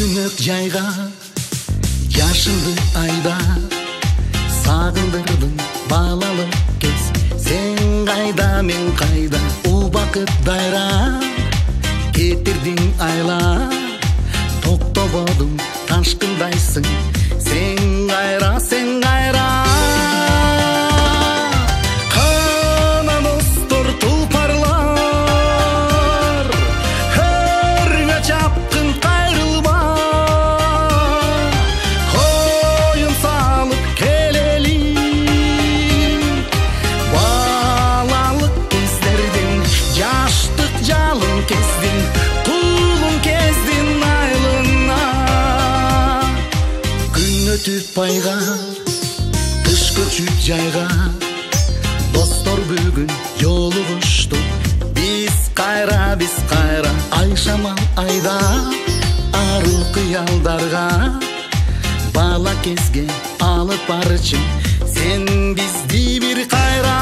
түнөк жайга жашылды айда сагындырдым балалык кез сен кайда мен кайда убакыт дайра кетирдиң айла токтободуң ташкындайсың сен кайра кана достор тулпарлар өргө чапкын кайрылма коюн салып келели балалык кездердин жаштык жалын кездин туулун кездин айлына күн өтүп пайга кыш көчүп жайга достор бүгүн жолугушту биз кайра ай шамал айда арыл кыялдарга бала кезге алып барчы сен бизди бир кайра